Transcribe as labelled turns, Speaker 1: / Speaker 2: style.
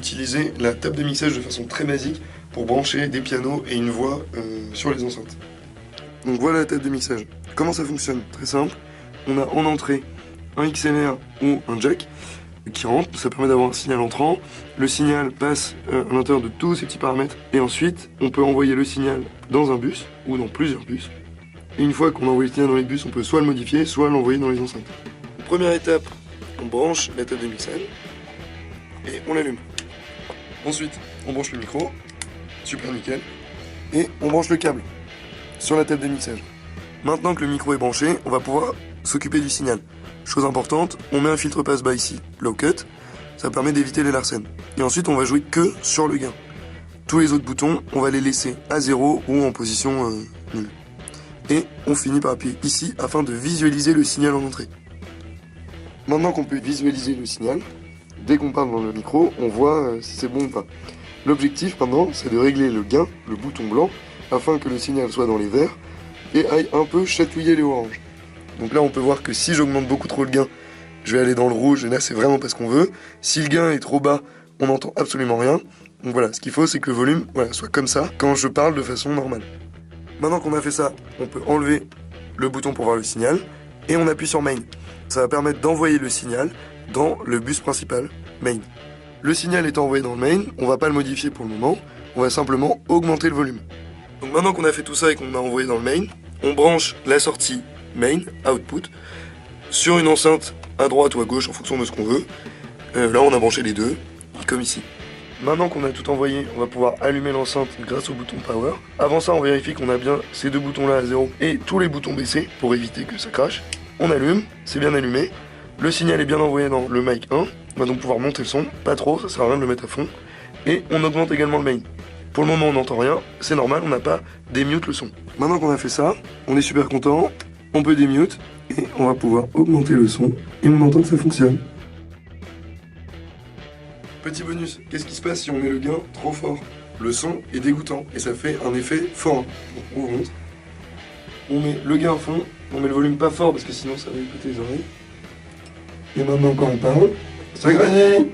Speaker 1: utiliser la table de mixage de façon très basique pour brancher des pianos et une voix sur les enceintes. Donc voilà la table de mixage. Comment ça fonctionne? Très simple. On a en entrée un XLR ou un jack qui rentre, ça permet d'avoir un signal entrant. Le signal passe à l'intérieur de tous ces petits paramètres et ensuite on peut envoyer le signal dans un bus ou dans plusieurs bus. Et une fois qu'on a envoyé le signal dans les bus, on peut soit le modifier, soit l'envoyer dans les enceintes. Première étape, on branche la table de mixage et on l'allume. Ensuite, on branche le micro, super nickel, et on branche le câble sur la table de mixage. Maintenant que le micro est branché, on va pouvoir s'occuper du signal. Chose importante, on met un filtre passe-bas ici, low cut, ça permet d'éviter les larcènes. Et ensuite, on va jouer que sur le gain. Tous les autres boutons, on va les laisser à 0 ou en position nulle. Et on finit par appuyer ici afin de visualiser le signal en entrée. Maintenant qu'on peut visualiser le signal, dès qu'on parle dans le micro, on voit si c'est bon ou pas. L'objectif maintenant, c'est de régler le gain, le bouton blanc, afin que le signal soit dans les verts et aille un peu chatouiller les oranges. Donc là, on peut voir que si j'augmente beaucoup trop le gain, je vais aller dans le rouge, et là, c'est vraiment pas ce qu'on veut. Si le gain est trop bas, on n'entend absolument rien. Donc voilà, ce qu'il faut, c'est que le volume soit comme ça, quand je parle de façon normale. Maintenant qu'on a fait ça, on peut enlever le bouton pour voir le signal, et on appuie sur Main. Ça va permettre d'envoyer le signal dans le bus principal, Main. Le signal étant envoyé dans le Main, on va pas le modifier pour le moment, on va simplement augmenter le volume. Donc maintenant qu'on a fait tout ça et qu'on a envoyé dans le Main, on branche la sortie Main, Output, sur une enceinte à droite ou à gauche en fonction de ce qu'on veut. Là on a branché les deux, comme ici. Maintenant qu'on a tout envoyé, on va pouvoir allumer l'enceinte grâce au bouton Power. Avant ça, on vérifie qu'on a bien ces deux boutons là à 0 et tous les boutons baissés pour éviter que ça crache. On allume, c'est bien allumé. Le signal est bien envoyé dans le mic 1. On va donc pouvoir monter le son, pas trop, ça sert à rien de le mettre à fond. Et on augmente également le main. Pour le moment, on n'entend rien, c'est normal, on n'a pas démute le son. Maintenant qu'on a fait ça, on est super content, on peut démute et on va pouvoir augmenter le son et on entend que ça fonctionne. Petit bonus, qu'est-ce qui se passe si on met le gain trop fort? Le son est dégoûtant et ça fait un effet fort. Donc on vous montre. On met le gain à fond, on met le volume pas fort parce que sinon ça va écouter les oreilles. Et maintenant quand on parle, ça grésille.